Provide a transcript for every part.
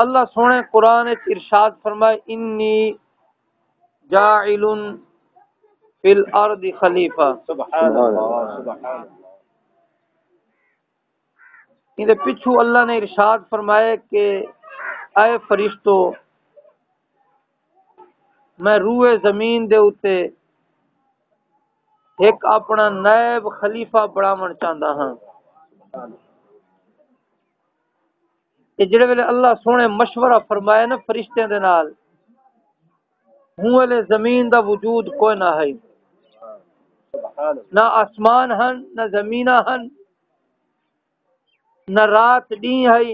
اللہ سونے قرآن ارشاد فرمائے انی جاعل فی الارض خلیفہ. سبحان اللہ سبحان اللہ. ان پچھو اللہ نے ارشاد فرمائے کہ اے فرشتو میں روئے زمین دے اتے ایک اپنا نائب خلیفہ بڑھاون چاہتا ہاں. کہ جڑے ویلے اللہ سونے مشورہ فرمایا نا فرشتیاں دے نال ہوں ویلے زمین دا وجود کوئی نہ ہے، نہ آسمان ہن نہ زمینہ ہن، نہ رات ڈی ہے،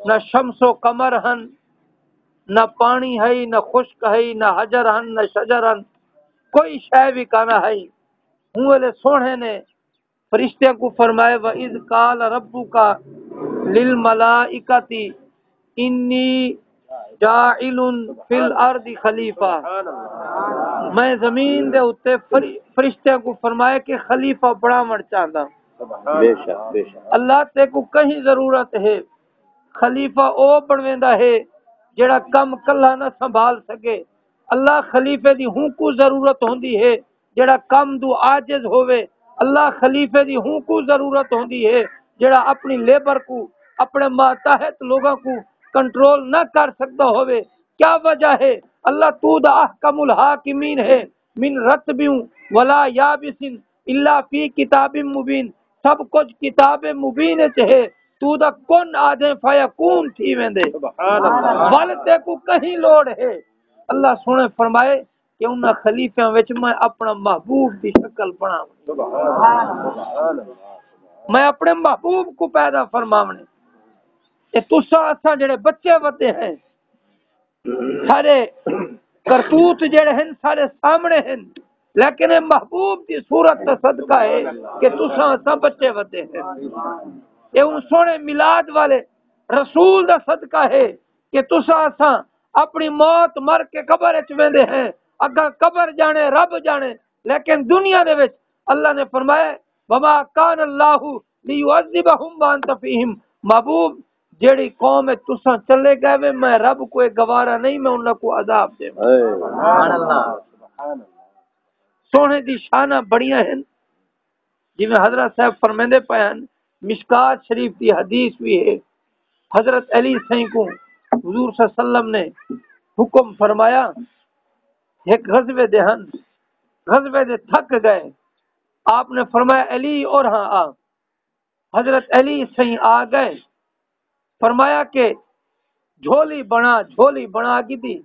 نہ شمس و قمر ہن، نہ پانی ہے، نہ خشک ہے، نہ حجر ہن، نہ شجر ہن، کوئی شے بھی کانا ہے. ہوں ویلے سونے نے فرشتیاں کو فرمائے وَإِذْ قَالَ رَبُّكَ لِلْمَلَائِكَةِ إِنِّي جَاعِلٌ فِي الْأَرْضِ خلیفہ. میں زمین دے اتے فرشتیاں کو فرمائے کہ خلیفہ بڑھاون چاہتا. بے شک بے شک. اللہ تے کو کہیں ضرورت ہے خلیفہ او بنویندا ہے جڑا کم کلا نہ سنبھال سکے. اللہ خلیفے دی ہوں کو ضرورت ہوندی ہے جڑا کم دو عاجز ہوئے. اللہ خلیفے دی ہوں کو ضرورت ہوندی ہے جڑا اپنی لیبر کو اپنے ماتحت لوگوں کو کنٹرول نہ کر سکتا ہوئے. کیا وجہ ہے؟ اللہ تو دا احکم الحاکمین ہے من رتبیوں ولا یابس الا فی کتاب مبین. سب کچھ کتاب مبین ہے. تو دا کن آدھے فیکون تھی ویندے. والدے کو کہیں لوڑ ہے. اللہ سونے فرمائے کہ انہاں خلیفیاں وچ میں اپنا محبوب دی شکل بناؤں. میں اپنے محبوب کو پیدا فرماونے. اے تساں اساں جڑے بچے وتے ہیں سارے کرتوت جڑے ہیں سارے سامنے ہیں لیکن محبوب کی صورت کا صدقہ ہے کہ تساں سب بچے وتے ہیں. یہ ان سونے میلاد والے رسول دا صدقہ ہے کہ تساں اساں اپنی موت مر کے قبر وچ ویندے ہیں. اگر قبر جانے رب جانے لیکن دنیا دے وچ اللہ نے فرمایا وما کان اللہ لیعذبہم وانت فیہم. محبوب جیڑی قوم ہے تساں چلے گئے میں رب کو گوارا نہیں میں انہاں کو عذاب دے. سبحان اللہ. سونے دی شانہ بڑیاں ہیں جی میں حضرت صاحب فرمیندے پے ہیں. مشکات شریف کی حدیث بھی ہے حضرت علی سائیں کو حضور صلی اللہ علیہ وسلم نے حکم فرمایا ایک غزوے دے ہن غزوے دے تھک گئے. آپ نے فرمایا علی اور ہاں آ. حضرت علی سائیں آ گئے. فرمایا کہ جھولی بنا کی تھی.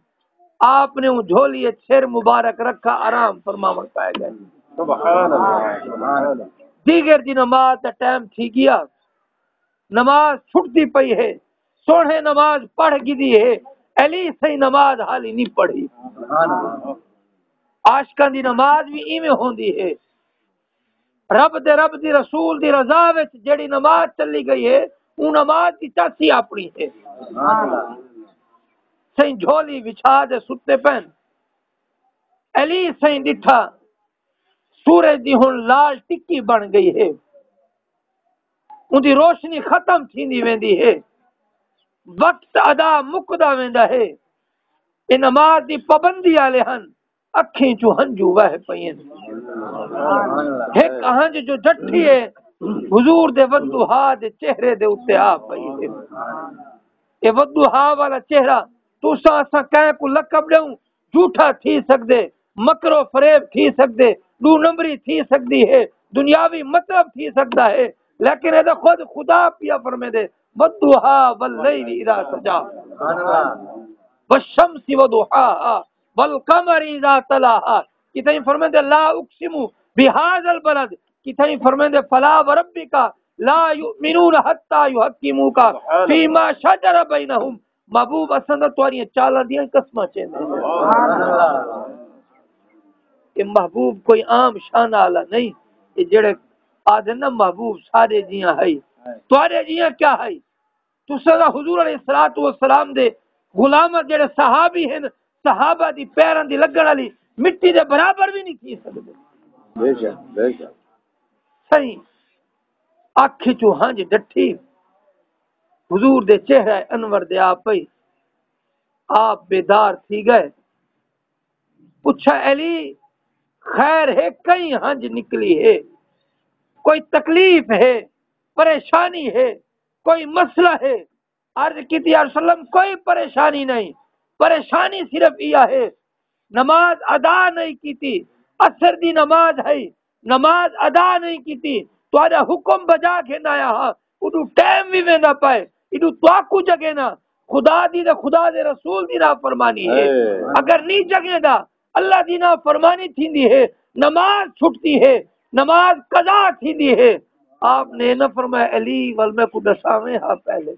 آپ نے وہ جھولی سر مبارک رکھا آرام فرماون پائے گئے. سبحان اللہ. دیگر دی نماز دا ٹائم تھی گیا. نماز چھٹتی پئی ہے. سونے نماز پڑھ گئی ہے. علی صحیح نماز حالی نہیں پڑھی. عاشقاں دی نماز بھی ایویں ہوندی ہے. رب دی رسول دی رضا وچ جڑی نماز چلی گئی ہے وہ نماز کی چاسی اپنی ہے. صحیح جھولی بچھا دے ستے پہن. علی صحیح ڈٹھا سورج دی ہن لال ٹکی بن گئی ہے. ان دی روشنی ختم تھیندی ویندی ہے. وقت ادا مکدا ویندا ہے. اے نماز دی پابندی والے ہن. اکھیں چوں ہنجو وہ پئیں. ایک ہنج جو ڈٹھی ہے حضور دے ودھا دے چہرے دے اوتے آ پئی ہے. اے ودھا والا چہرہ تساں اساں کہیں کو لقب دیوں جھوٹا تھی سکدے مکر و فریب تھی سکدے دو نمبری تھی سکدی ہے دنیاوی مطلب تھی سکتا ہے لیکن اے خود خدا پیا فرمے دے ودھا واللیل اذا سجا والشمس وضحاها والقمر اذا تلاها. کتنے فرمے دے لا اقسم بهذا البلد. کتنے فرمے دے فلا وربک لا یؤمنون حتى يحكموك فيما شجر بينهم. محبوب اساں تواریاں چالاں دیاں قسماں چیندے. سبحان اللہ. کہ محبوب کوئی عام شان والا نہیں. یہ جڑے آدھے نا محبوب سارے جیاں ہے تواڈے جیاں کیا ہے. تساں حضور علیہ الصلوۃ والسلام دے غلام جڑے صحابی ہیں صحابہ دی پیراں دی لگن والی مٹی دے برابر بھی نہیں تھی سکدے. بے شک بے شک. صحیح اکھ چوں ہنج ڈٹھی حضور دے چہرہ انور دے آپ پئی آپ بیدار تھی گئے پوچھا علی خیر ہے کہیں ہنج نکلی ہے کوئی تکلیف ہے پریشانی ہے کوئی مسئلہ ہے عرض کی تھی یا رسول اللہ کوئی پریشانی نہیں پریشانی صرف یہ ہے نماز ادا نہیں کی تھی اثر دی نماز ہے نماز ادا نہیں کی تھی تو آجا حکم بجا کے نہ ہاں اڈو ٹائم بھی میں نہ پائے اڈو تو آکو جگہ نہ خدا دی دا خدا دے رسول دی نا فرمانی ہے اگر نہیں جگہ دا اللہ دی نا فرمانی تھی ہے نماز چھٹتی ہے نماز قضا تھی دی ہے آپ نے نہ فرمایا علی ول میں کو دساویں ہاں پہلے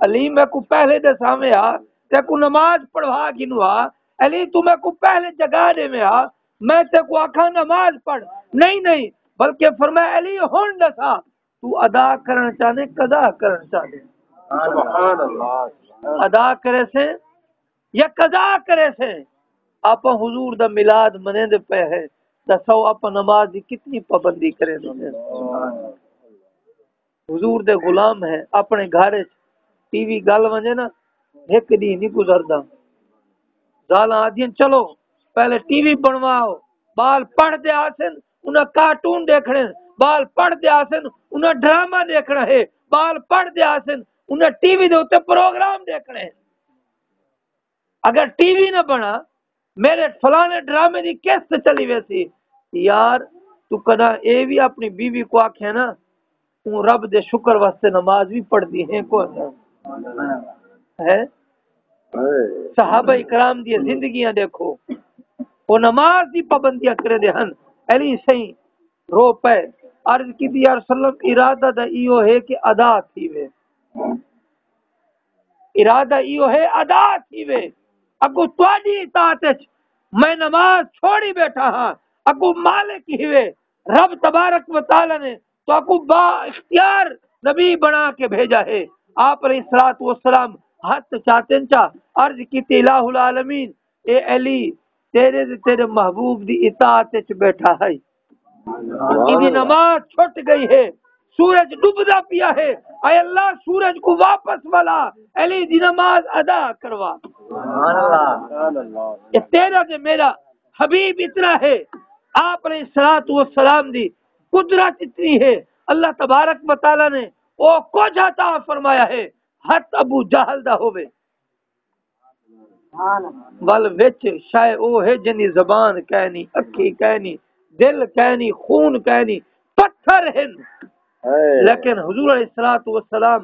علی میں کو پہلے دساویں ہاں تے کو نماز پڑھوا گنوا علی تو میں کو پہلے جگہ دے میں ہاں میں تے کو آکھا نماز پڑھ نہیں بلکہ فرمایا علی ہون دسا تو ادا کرنا چاہنے قضا کرنا چاہنے سبحان اللہ ادا کرے سے یا قضا کرے سے آپ حضور دا میلاد منے دے پہ ہے دسو آپ نماز دی کتنی پابندی کرے دے حضور دے غلام ہیں اپنے گھر ٹی وی گل ونجے نا ایک دی نہیں گزردا زالاں آدین چلو پہلے ٹی وی بنواؤ بال پڑھ دے آسن انہاں کارٹون دیکھنے بال پڑھ دے آسن انہاں ڈرامہ دیکھنا ہے بال پڑھ دے آسن انہاں ٹی وی دے اوتے پروگرام دیکھنے ہیں اگر ٹی وی نہ بنا میرے فلانے ڈرامے دی قسط چلی ویسی یار تو کدا اے بھی اپنی بیوی کو آکھے نا تو رب دے شکر واسطے نماز بھی پڑھ دی ہے کو ہے صحابہ اکرام دی زندگیاں دیکھو وہ نماز دی پابندیاں کرے دے ہن علی سہی رو پے عرض کی دی یا رسول اللہ ارادہ دا ایو ہے کہ ادا تھی وے ارادہ ایو ہے ادا تھی وے اگو تواڈی اطاعت وچ میں نماز چھوڑی بیٹھا ہاں اگو مالک ہوئے رب تبارک و تعالی نے تو اگو با اختیار نبی بنا کے بھیجا ہے آپ علیہ الصلوۃ والسلام ہاتھ چاہتے چا عرض کی تی الہ العالمین اے علی تیرے محبوب دی اطاعت وچ بیٹھا ہے کی نماز چھٹ گئی ہے سورج ڈوبدا پیا ہے اے اللہ سورج کو واپس والا علی دی نماز ادا کروا سبحان اللہ یہ تیرا دے میرا حبیب اتنا ہے آپ علیہ الصلوۃ والسلام دی قدرت اتنی ہے اللہ تبارک و تعالی نے او کچھ عطا فرمایا ہے حت ابو جہل دا ہوے ول وچ شے او ہے جنی زبان کہنی اکھی کہنی دل کہنی خون کہنی پتھر ہیں لیکن حضور علیہ الصلوۃ والسلام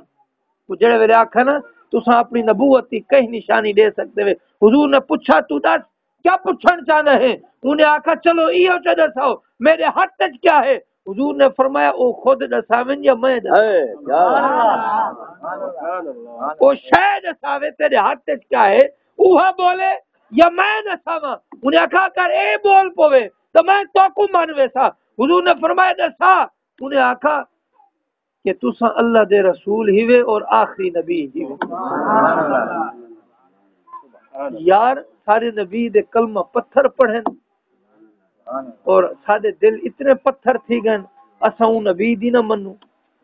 کو جڑے ویلے آکھا نا تساں اپنی نبوت کی کہیں نشانی دے سکتے ہوئے حضور نے پوچھا تو دس کیا پوچھنا چاہنا ہے انہیں آکھا چلو ایو چا دساؤ میرے ہاتھ وچ کیا ہے حضور نے فرمایا او خود دساویں یا میں او شے دساوے تیرے ہاتھ وچ کیا ہے اوہا بولے یا میں دساواں انہیں آکھا کر اے بول پوے تو میں تو کو مان ویسا حضور نے فرمایا دسا انہیں آکھا کہ تساں اللہ دے رسول ہیوے اور آخری نبی ہیوے یار سارے نبی دے کلمہ پتھر پڑھن اور سارے دل اتنے پتھر تھی گئن اساں اون نبی دی نہ منو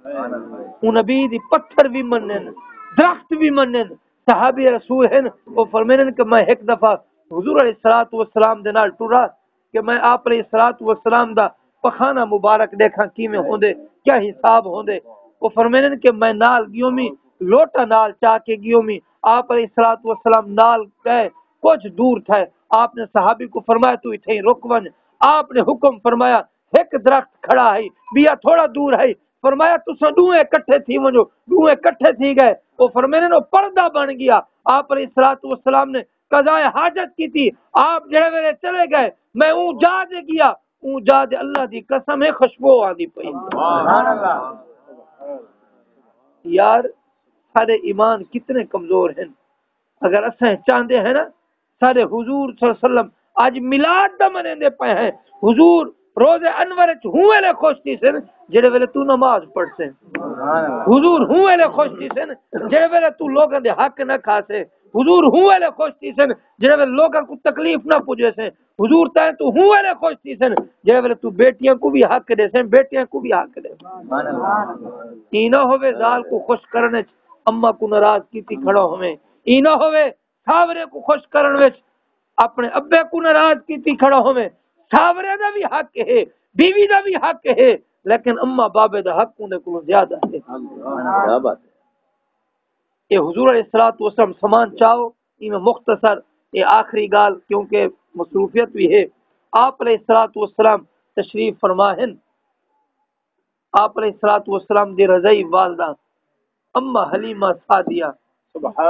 اون نبی دی پتھر بھی منن درخت بھی منن صحابی رسول ہیں وہ فرمائیں کہ میں ایک دفعہ حضور علیہ الصلوۃ والسلام دے نال ٹرا کہ میں آپ علیہ الصلوۃ والسلام دا پخانہ مبارک دیکھاں کیویں ہوندے کیا حساب ہوندے وہ فرمائیں کہ میں نال گیومی لوٹا نال چا کے گیومی آپ علیہ الصلوۃ والسلام نال گئے کچھ دور تھے آپ نے صحابی کو فرمایا تو اتھے رک ون آپ نے حکم فرمایا ایک درخت کھڑا ہے بیا تھوڑا دور ہے فرمایا تساں دوئے اکٹھے تھی ونجو دوئے اکٹھے تھی گئے وہ فرمایا نو پردہ بن گیا آپ علیہ الصلوۃ والسلام نے قضاء حاجت کی تھی آپ جڑے ویلے چلے گئے میں اون جا دے گیا اون جا دے اللہ دی قسم ہے خوشبو آندی پئی سبحان اللہ یار سارے ایمان کتنے کمزور ہیں اگر اساں چاہندے ہیں نا سارے حضور صلی اللہ علیہ وسلم آج میلاد دا منیندے پے ہیں حضور روز انور وچ ہوں ویلے خوش تھی سن جڑے ویلے تو نماز پڑھ سے حضور ہوں ویلے خوش تھی سن جڑے ویلے تو لوگاں دے حق نہ کھا سے حضور ہوں والے خوش تھی سن جڑے ویلے لوگاں کو تکلیف نہ پوجے سے حضور تے تو ہوں والے خوش تھی سن جڑے ویلے تو بیٹیاں کو بھی حق دے سن بیٹیاں کو بھی حق دے ای نہ ہوے زال کو خوش کرنے اما کو ناراض کیتی کھڑا ہوے ای نہ ہوے ساورے کو خوش کرن وچ اپنے ابے کو ناراض کیتی کھڑا ہوے ساورے دا بھی حق ہے بیوی دا بھی حق ہے لیکن اما بابے دا حق اون کو زیادہ ہے کیا بات ہے یہ حضور علیہ الصلوۃ والسلام سامان چاہو میں مختصر یہ آخری گال کیونکہ مصروفیت بھی ہے آپ علیہ الصلوۃ والسلام تشریف فرما ہیں آپ علیہ الصلوۃ والسلام دی رضائی والدہ اما حلیمہ سعدیہ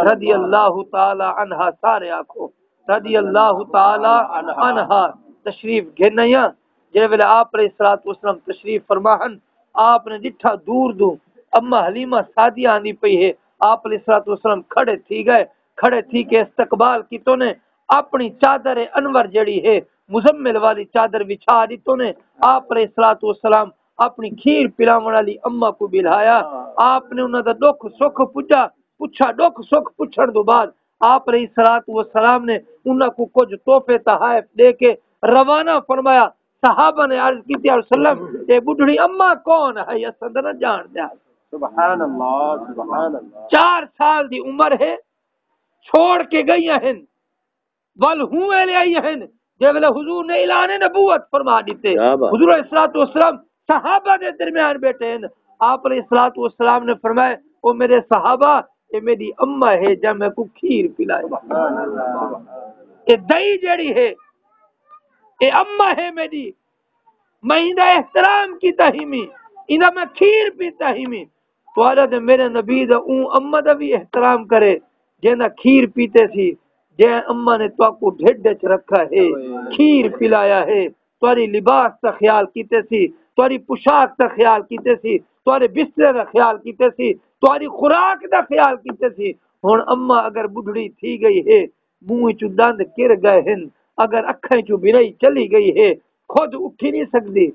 رضی اللہ تعالی عنہا سارے آکھو رضی اللہ تعالی عنہا تشریف گھنیا جے ویلے آپ علیہ الصلوۃ والسلام تشریف فرما ہیں آپ نے جٹھا دور دوں اما حلیمہ سعدیہ آنی پئی ہے آپ علیہ الصلوۃ والسلام کھڑے تھی گئے کھڑے تھی کے استقبال کی تو نے اپنی چادر انور جڑی ہے مزمل والی چادر بچھا دی تو نے آپ علیہ الصلوۃ والسلام اپنی کھیر پلاون والی اما کو بلایا آپ نے انہاں دا دکھ سکھ پوچھا دکھ سکھ پوچھن دو بعد آپ علیہ الصلوۃ والسلام نے انہاں کو کچھ تحفے تحائف دے کے روانہ فرمایا صحابہ نے عرض کی یا رسول اللہ یہ بڈھڑی اما کون ہے اساں نہ جان دیا سبحان اللہ 4 سال دی عمر ہے چھوڑ کے گئی ہیں ول ہوں لے آئی ہیں جے ویلے حضور نے اعلان نبوت فرما دیتے حضور علیہ الصلوۃ والسلام صحابہ دے درمیان بیٹھے ہیں آپ علیہ الصلوۃ والسلام نے فرمایا او میرے صحابہ یہ میری اما ہے جب میں کو کھیر پلائے یہ دہی جڑی ہے یہ اما ہے میری میں اندا احترام کی تہیمی اندا میں کھیر پیتا ہی تو آجا دے میرے نبی دا اون اما دا بھی احترام کرے جینا کھیر پیتے تھی جے اما نے تو کو ڈھڈ چ رکھا ہے کھیر پلایا ہے تمہاری لباس کا خیال کیتے تھی تمہاری پوشاک کا خیال کیتے تھی تمہارے بستر کا خیال کیتے تھی تمہاری خوراک کا خیال کیتے تھی ہن اما اگر بڈھڑی تھی گئی ہے منہ چ دند گر گئے ہیں اگر اکھیں چ بنائی چلی گئی ہے خود اٹھی نہیں سکتی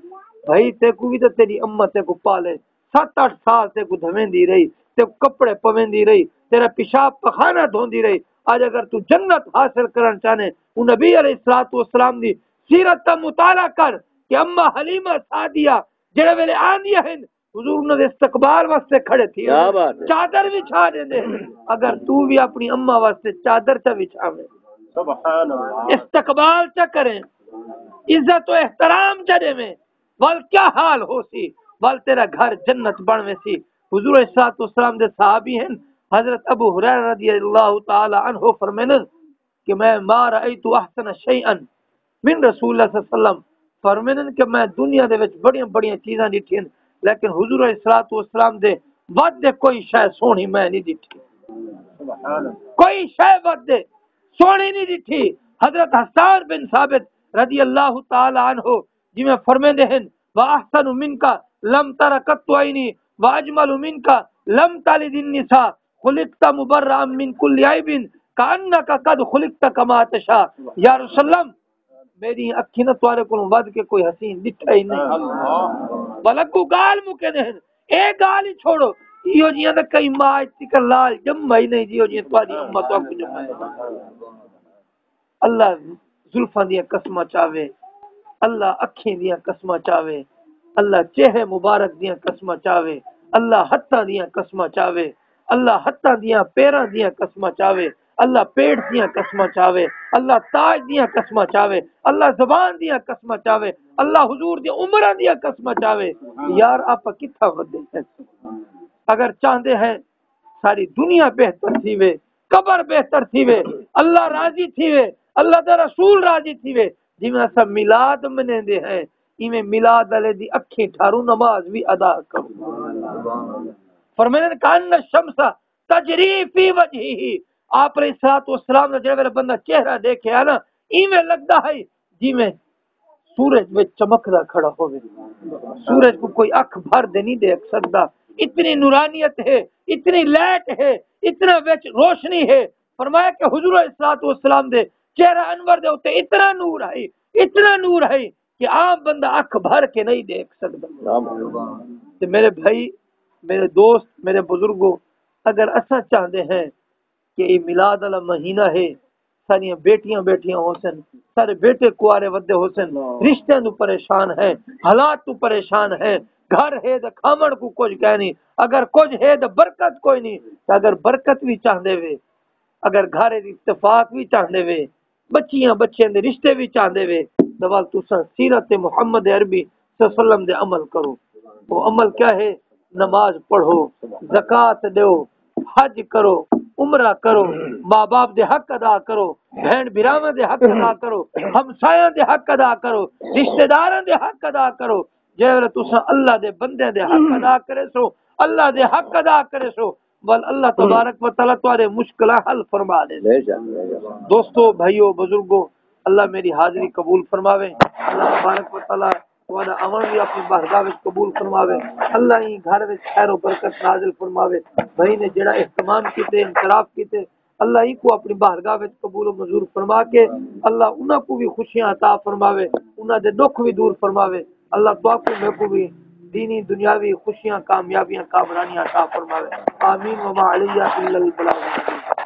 بھائی تے کو بھی تے تیری اما تے کو پالے 7-8 سال تے کو دھویندی رہی تے کپڑے پویندی رہی تیرا پیشاب پخانہ دھوندی رہی آج اگر تو جنت حاصل کرنا چاہنے وہ نبی علیہ الصلوۃ والسلام دی سیرت کا مطالعہ کر کہ اما حلیمہ سعدیہ جڑے ویلے آندی ہیں حضور نے استقبال واسطے کھڑے تھی چادر بچھا دے اگر تو بھی اپنی اما واسطے چادر چا بچھاویں سبحان اللہ استقبال چا کریں عزت و احترام چا دے میں ول کیا حال ہو سی ول تیرا گھر جنت بنوے سی حضور علیہ الصلوۃ والسلام دے صحابی ہیں حضرت ابو ہریرہ رضی اللہ تعالی عنہ فرمانے کہ میں ما رأیت احسن شیئا من رسول اللہ صلی اللہ علیہ وسلم فرمانے کہ میں دنیا دے وچ بڑیاں چیزاں ڈٹھیاں لیکن حضور علیہ الصلوۃ والسلام دے ود دے کوئی شے سونی میں نہیں ڈٹھی کوئی شے ود دے سونی نہیں ڈٹھی حضرت حسان بن ثابت رضی اللہ تعالی عنہ جی میں فرماندے ہیں واحسن منک لم تر قط عینی واجمل منک لم تلد النساء خلقت مبرئا من كل عیب کانک قد خلقت کما تشاء یا رسول اللہ میری اکھی نہ توارے کو ود کے کوئی حسین دکھا ہی نہیں بلکو گال مکے دے اے گال ہی چھوڑو یہ جیاں تے کئی ماں تکر لال جمع ہی نہیں جیو جی تواڈی امت تو کو جمع ہے اللہ زلفاں دی قسماں چاوے اللہ اکھیں دیاں قسماں چاوے اللہ چہرے مبارک دیاں قسماں چاوے اللہ ہتھاں دیاں قسماں چاوے اللہ ہتھاں دیاں پیراں دیاں قسماں چاوے اللہ پیٹ دیاں قسماں چاوے اللہ تاج دیاں قسماں چاوے اللہ زبان دیاں قسماں چاوے اللہ حضور دی عمراں دیاں قسماں چاوے یار آپ کتھا ودے ہیں اگر چاہندے ہیں ساری دنیا بہتر تھی وے قبر بہتر تھی وے اللہ راضی تھی وے اللہ دا رسول راضی تھی وے جی میں سب میلاد منیندے ہیں ایویں میلاد والے دی اکھیں ٹھارو نماز بھی ادا کرو فرمایا کان الشمس تجری فی وجہہ آپ علیہ الصلوۃ والسلام نے جڑا بندہ چہرہ دیکھیا نا ایویں لگدا ہے جی میں سورج وچ چمکدا کھڑا ہوے سورج کو کوئی اکھ بھر دے نہیں دیکھ سکدا اتنی نورانیت ہے اتنی لائٹ ہے اتنا وچ روشنی ہے فرمایا کہ حضور علیہ الصلوۃ والسلام دے چہرہ انور دے اوتے اتنا نور ہے کہ عام بندہ اکھ بھر کے نہیں دیکھ سکدا تے میرے بھائی میرے دوست میرے بزرگوں اگر اساں چاہتے ہیں کہ یہ میلاد والا مہینہ ہے ساری بیٹیاں بیٹھیاں ہوسن سارے بیٹے کوارے ودے ہوسن رشتے تو پریشان ہے حالات تو پریشان ہے گھر ہے تو کھامن کو کچھ کہہ نہیں اگر کچھ ہے تو برکت کوئی نہیں تو اگر برکت بھی چاہتے وے اگر گھر اتفاق بھی چاہتے وے بچیاں بچے دے رشتے بھی چاہتے وے دوال تساں سیرت محمد عربی صلی اللہ علیہ وسلم دے عمل کرو وہ عمل کیا ہے نماز پڑھو زکوٰۃ دیو حج کرو عمرہ کرو ماں باپ دے حق ادا کرو بہن بھراواں دے حق ادا کرو ہمسایاں دے حق ادا کرو رشتہ داراں دے حق ادا کرو جے ویلے تساں اللہ دے بندے دے حق ادا کرے سو اللہ دے حق ادا کرے سو بل اللہ تبارک و تعالی تمہارے مشکلات حل فرما دے دوستو بھائیو بزرگو اللہ میری حاضری قبول فرماوے اللہ تبارک و تعالی تمہارا عمل بھی اپنی بارگاہ وچ قبول فرماوے اللہ ہی گھر وچ خیر و برکت نازل فرماوے بھائی نے جڑا اہتمام کیتے انصراف کیتے اللہ ہی کو اپنی بارگاہ وچ قبول و منظور فرما کے اللہ انہاں کو بھی خوشیاں عطا فرماوے انہاں دے دکھ بھی دور فرماوے اللہ تو کو میں کو بھی دینی دنیاوی خوشیاں کامیابیاں کامرانیاں عطا فرماوے آمین و ما علیہ الا البلاغ